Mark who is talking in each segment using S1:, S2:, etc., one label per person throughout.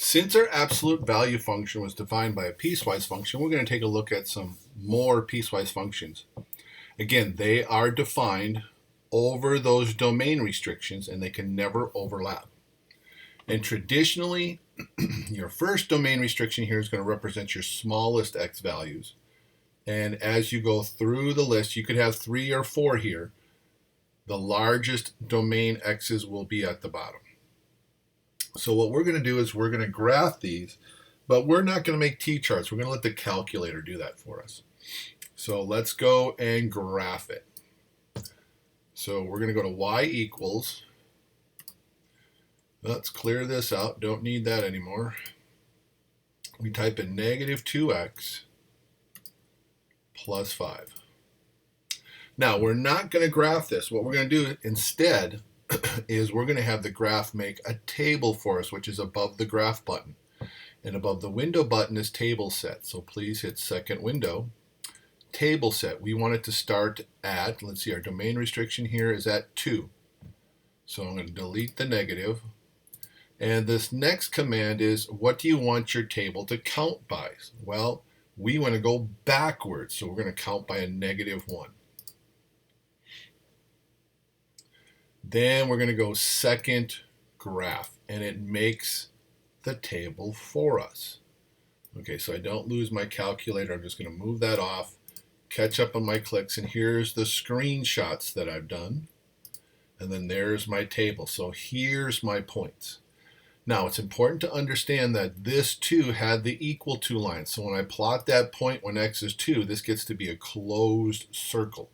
S1: Since our absolute value function was defined by a piecewise function, we're going to take a look at some more piecewise functions. Again, they are defined over those domain restrictions and they can never overlap. And traditionally, your first domain restriction here is going to represent your smallest x values. And as you go through the list, you could have 3 or 4 here. The largest domain x's will be at the bottom. So what we're going to do is we're going to graph these, but we're not going to make t-charts. We're going to let the calculator do that for us. So let's go and graph it. So we're going to go to y equals. Let's clear this out. Don't need that anymore. We type in negative 2x plus 5. Now, we're not going to graph this. What we're going to do instead is we're going to have the graph make a table for us, which is above the graph button. And above the window button is table set. So please hit second window. Table set. We want it to start at, let's see, our domain restriction here is at 2. So I'm going to delete the negative. And this next command is, what do you want your table to count by? Well, we want to go backwards. So we're going to count by a negative 1. Then we're going to go second graph, and it makes the table for us. Okay, so I don't lose my calculator. I'm just going to move that off, catch up on my clicks, and here's the screenshots that I've done. And then there's my table. So here's my points. Now, it's important to understand that this 2 had the equal to line. So when I plot that point when x is 2, this gets to be a closed circle.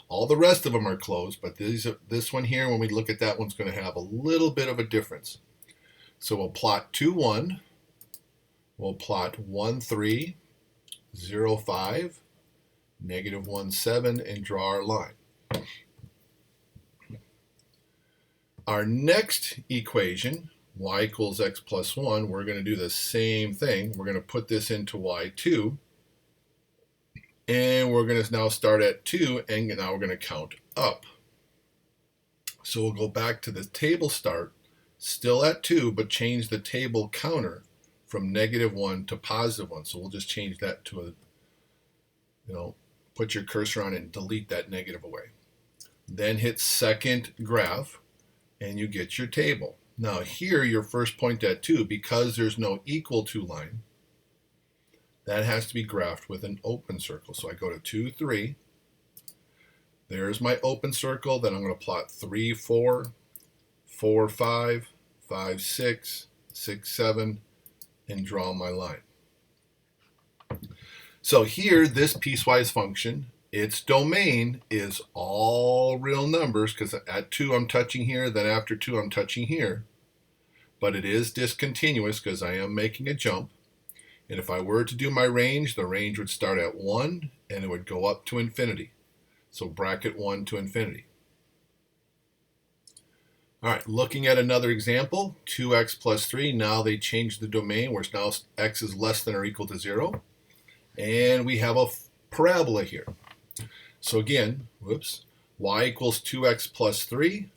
S1: All the rest of them are closed, but this one here, when we look at that one's going to have a little bit of a difference. So we'll plot 2, 1. We'll plot 1, 3, 0, 5, negative 1, 7, and draw our line. Our next equation, y equals x plus 1, we're going to do the same thing. We're going to put this into y2. And we're going to now start at 2, and now we're going to count up. So we'll go back to the table start, still at 2, but change the table counter from negative 1 to positive 1. So we'll just change that to put your cursor on it and delete that negative away. Then hit second graph, and you get your table. Now here, your first point at 2, because there's no equal to line, that has to be graphed with an open circle. So I go to 2, 3. There's my open circle. Then I'm going to plot 3, 4, 4, 5, 5, 6, 6, 7, and draw my line. So here, this piecewise function, its domain is all real numbers, because at 2 I'm touching here, then after 2 I'm touching here. But it is discontinuous because I am making a jump. And if I were to do my range, the range would start at 1 and it would go up to infinity. So bracket 1 to infinity. All right, looking at another example, 2x plus 3. Now they changed the domain where now x is less than or equal to 0. And we have a parabola here. So again, y equals 2x plus 3.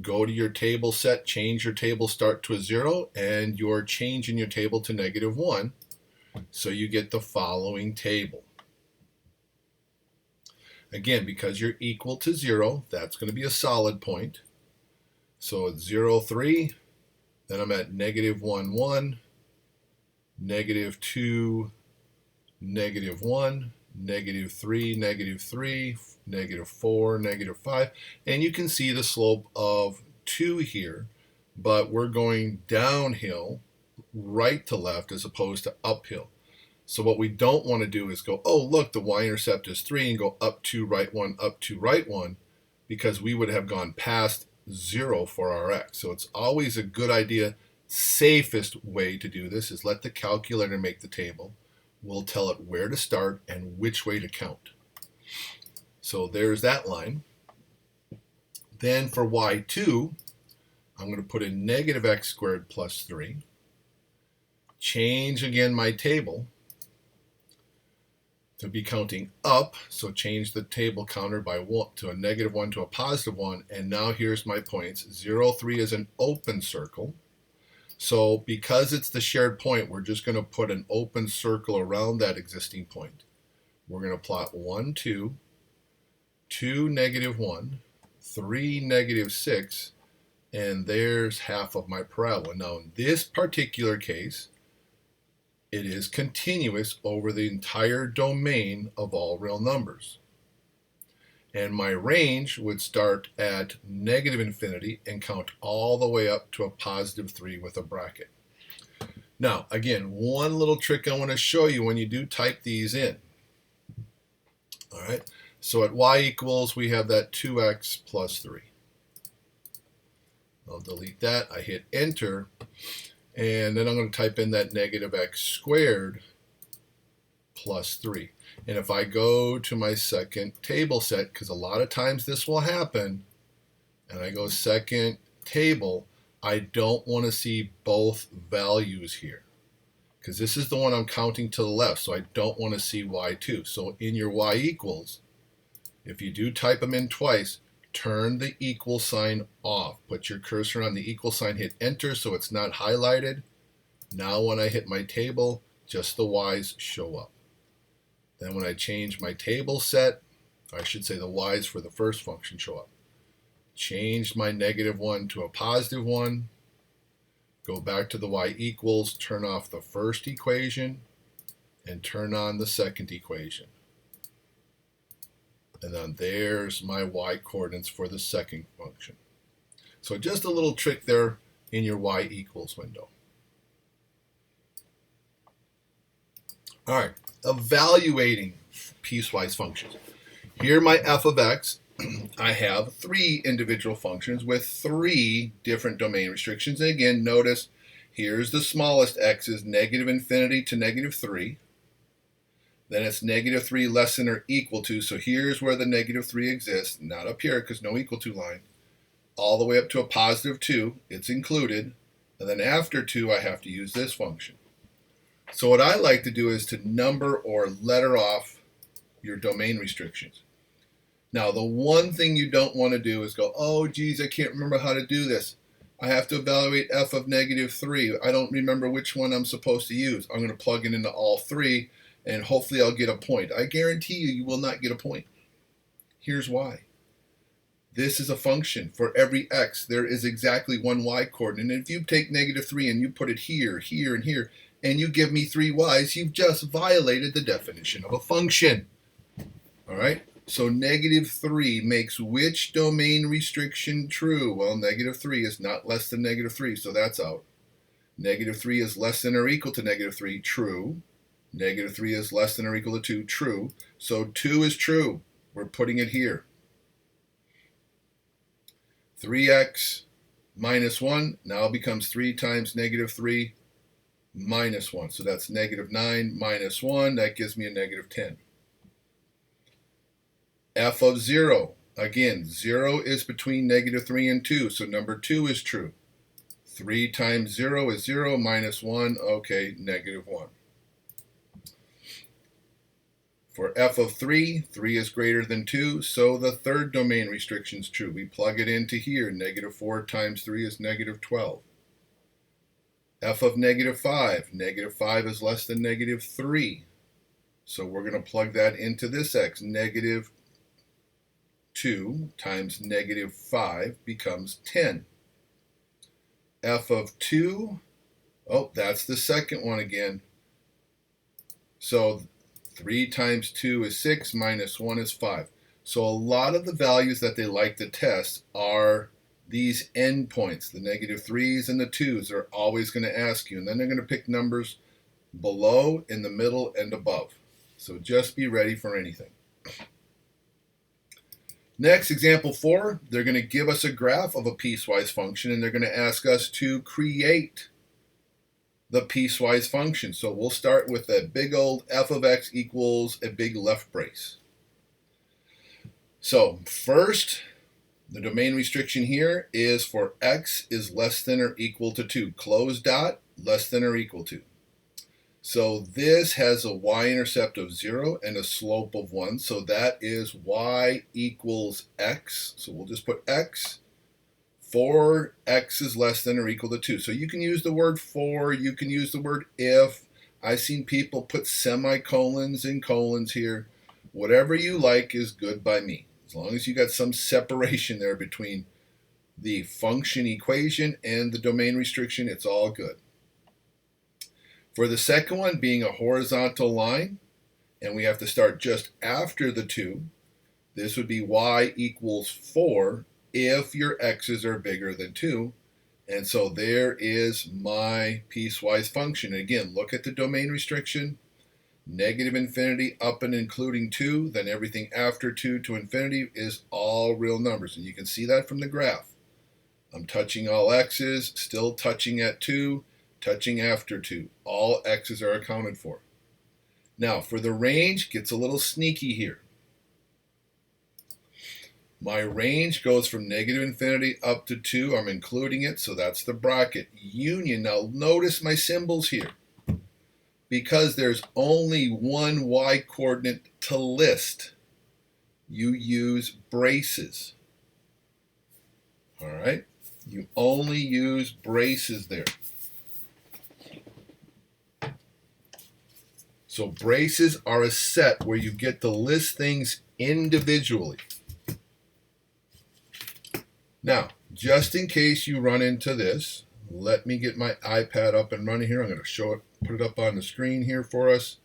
S1: Go to your table set, change your table start to a 0, and you're changing your table to negative 1. So you get the following table. Again, because you're equal to 0, that's going to be a solid point. So it's 0, 3. Then I'm at negative 1, 1, negative 2, negative 1, negative 3, negative 3, negative 4, negative 5. And you can see the slope of 2 here, but we're going downhill, right to left, as opposed to uphill. So what we don't want to do is go, oh, look, the y-intercept is 3, and go up 2, right 1, up 2, right 1, because we would have gone past 0 for our x. So it's always a good idea, safest way to do this is let the calculator make the table. We'll tell it where to start and which way to count. So there's that line. Then for y2, I'm going to put in negative x squared plus 3. Change again my table to be counting up. So change the table counter by 1 to a negative 1 to a positive 1. And now here's my points. 0, 3 is an open circle. So because it's the shared point, we're just going to put an open circle around that existing point. We're going to plot 1, 2, 2, negative 1, 3, negative 6, and there's half of my parabola. Now in this particular case, it is continuous over the entire domain of all real numbers. And my range would start at negative infinity and count all the way up to a positive 3 with a bracket. Now, again, one little trick I want to show you when you do type these in. All right, so at y equals, we have that 2x plus 3. I'll delete that. I hit enter, and then I'm going to type in that negative x squared plus 3. And if I go to my second table set, because a lot of times this will happen, and I go second table, I don't want to see both values here, because this is the one I'm counting to the left, so I don't want to see y2. So in your y equals, if you do type them in twice, turn the equal sign off. Put your cursor on the equal sign, hit enter so it's not highlighted. Now when I hit my table, just the y's show up. Then when I change my table set, I should say the y's for the first function show up. Change my negative 1 to a positive 1. Go back to the y equals, turn off the first equation, and turn on the second equation. And then there's my y coordinates for the second function. So just a little trick there in your y equals window. All right, evaluating piecewise functions. Here my f of x, I have 3 individual functions with 3 different domain restrictions. And again, notice here's the smallest x is negative infinity to negative 3. Then it's negative 3 less than or equal to. So here's where the negative 3 exists, not up here because no equal to line. All the way up to a positive 2, it's included. And then after 2, I have to use this function. So what I like to do is to number or letter off your domain restrictions. Now, the one thing you don't want to do is go, oh, geez, I can't remember how to do this. I have to evaluate f of negative 3. I don't remember which one I'm supposed to use. I'm going to plug it into all 3, and hopefully I'll get a point. I guarantee you, you will not get a point. Here's why. This is a function. For every x, there is exactly one y coordinate. And if you take negative 3 and you put it here, here, and here, and you give me 3 y's, you've just violated the definition of a function. All right? So negative 3 makes which domain restriction true? Well, negative 3 is not less than negative 3, so that's out. Negative 3 is less than or equal to negative 3, true. Negative 3 is less than or equal to 2, true. So 2 is true. We're putting it here. 3x minus 1 now becomes 3 times negative 3 minus 1. So that's negative 9 minus 1. That gives me a negative 10. F of 0. Again, 0 is between negative 3 and 2. So number 2 is true. 3 times 0 is 0 minus 1. Okay, negative 1. For f of 3, 3 is greater than 2, so the third domain restriction is true. We plug it into here. Negative 4 times 3 is negative 12. F of negative 5. Negative 5 is less than negative 3. So we're going to plug that into this x. Negative 2 times negative 5 becomes 10. F of 2, oh, that's the second one again. So 3 times 2 is 6, minus 1 is 5. So a lot of the values that they like to test are these endpoints. The negative 3s and the 2s are always going to ask you. And then they're going to pick numbers below, in the middle, and above. So just be ready for anything. Next, example 4, they're going to give us a graph of a piecewise function, and they're going to ask us to create the piecewise function. So we'll start with a big old f of x equals a big left brace. So first, the domain restriction here is for x is less than or equal to 2. Close dot, less than or equal to. So this has a y-intercept of 0 and a slope of 1. So that is y equals x. So we'll just put x 4x is less than or equal to 2. So you can use the word for, you can use the word if. I've seen people put semicolons and colons here. Whatever you like is good by me, as long as you got some separation there between the function equation and the domain restriction. It's all good. For the second one, being a horizontal line, and we have to start just after the 2, this would be y equals 4 if your x's are bigger than 2. And so there is my piecewise function. Again, look at the domain restriction. Negative infinity up and including 2, then everything after 2 to infinity is all real numbers. And you can see that from the graph. I'm touching all x's, still touching at 2, touching after 2. All x's are accounted for. Now, for the range, gets a little sneaky here. My range goes from negative infinity up to 2. I'm including it, so that's the bracket. Union. Now, notice my symbols here. Because there's only one y coordinate to list, you use braces. All right? You only use braces there. So braces are a set where you get to list things individually. Now, just in case you run into this, let me get my iPad up and running here. I'm going to show it, put it up on the screen here for us.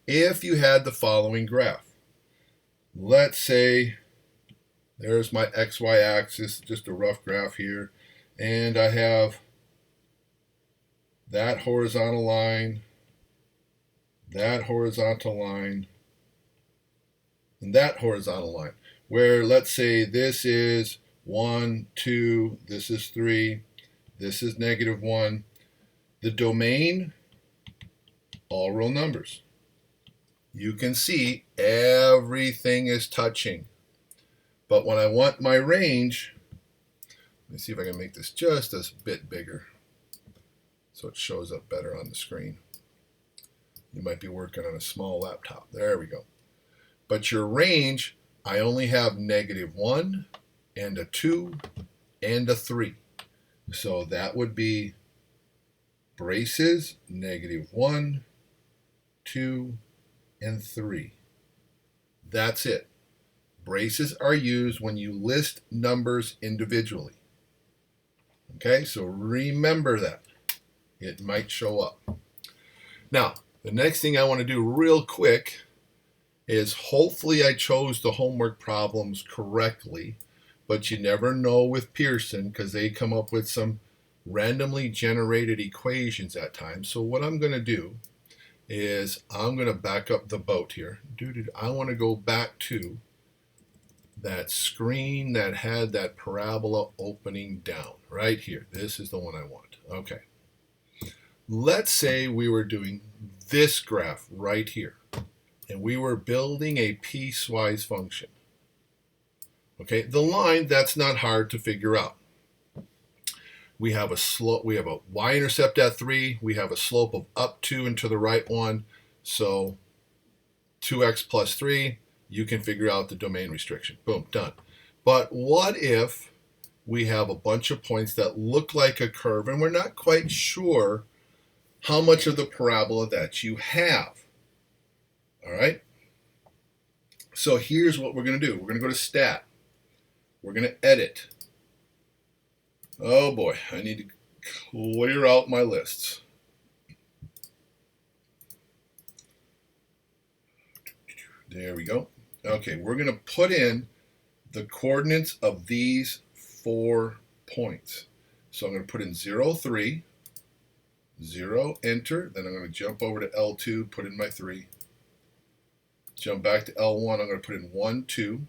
S1: If you had the following graph, let's say there's my XY axis, just a rough graph here, and I have that horizontal line, that horizontal line, and that horizontal line, where let's say this is 1, 2, this is 3, this is -1. The domain, all real numbers. You can see everything is touching. But when I want my range, let me see if I can make this just a bit bigger so it shows up better on the screen. You might be working on a small laptop. There we go. But your range, I only have -1 and a 2 and a 3. So that would be braces, -1, 2, and 3. That's it. Braces are used when you list numbers individually. Okay, so remember that. It might show up. Now, the next thing I want to do real quick is hopefully I chose the homework problems correctly, but you never know with Pearson because they come up with some randomly generated equations at times. So what I'm going to do is I'm going to back up the boat here. I want to go back to that screen that had that parabola opening down right here. This is the one I want. Okay. Let's say we were doing this graph right here, and we were building a piecewise function. Okay, the line, that's not hard to figure out. We have a slope, we have a y-intercept at 3, we have a slope of up 2 and to the right 1, so 2x plus 3, you can figure out the domain restriction. Boom, done. But what if we have a bunch of points that look like a curve and we're not quite sure how much of the parabola that you have? All right? So here's what we're going to do. We're going to go to Stat. We're going to edit. Oh boy, I need to clear out my lists. There we go. Okay, we're going to put in the coordinates of these 4 points. So I'm going to put in 0, 3, 0, enter. Then I'm going to jump over to L2, put in my 3. Jump back to L1, I'm going to put in 1, 2.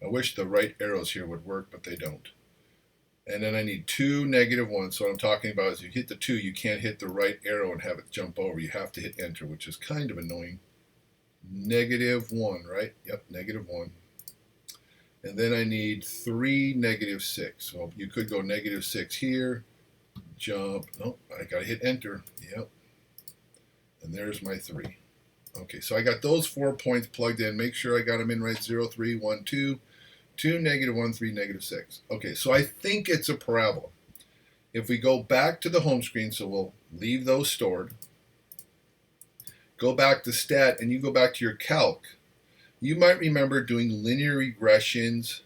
S1: I wish the right arrows here would work, but they don't. And then I need 2, -1. So what I'm talking about is you hit the 2, you can't hit the right arrow and have it jump over. You have to hit enter, which is kind of annoying. -1, right? Yep, -1. And then I need 3, -6. Well, you could go -6 here, jump. Oh, I got to hit enter. Yep. And there's my 3. Okay, so I got those 4 points plugged in. Make sure I got them in right. 0, 3, 1, 2, 2, negative 1, 3, negative 6. Okay, so I think it's a parabola. If we go back to the home screen, so we'll leave those stored. Go back to stat, and you go back to your calc. You might remember doing linear regressions.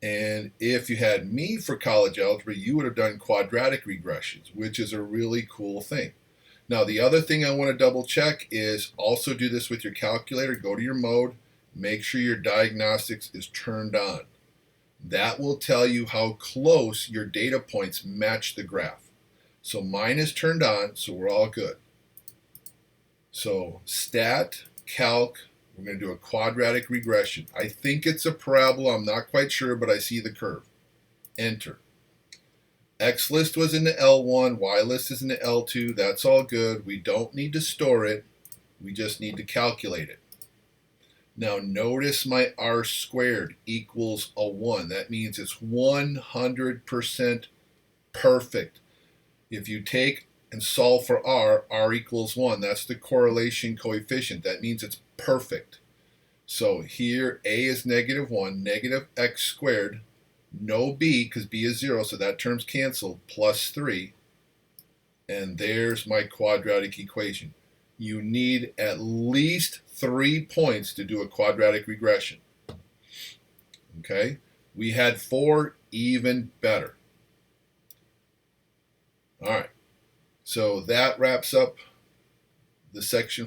S1: And if you had me for college algebra, you would have done quadratic regressions, which is a really cool thing. Now, the other thing I want to double check is also do this with your calculator. Go to your mode. Make sure your diagnostics is turned on. That will tell you how close your data points match the graph. So mine is turned on, so we're all good. So stat, calc, we're going to do a quadratic regression. I think it's a parabola. I'm not quite sure, but I see the curve. Enter. X list was in the L1, Y list is in the L2. That's all good. We don't need to store it. We just need to calculate it. Now notice my R squared equals a 1. That means it's 100% perfect. If you take and solve for R equals 1. That's the correlation coefficient. That means it's perfect. So here A is negative 1, negative x squared, no b because b is 0, so that term's canceled, plus 3. And there's my quadratic equation. You need at least 3 points to do a quadratic regression. Okay? We had 4, even better. All right. So that wraps up the section for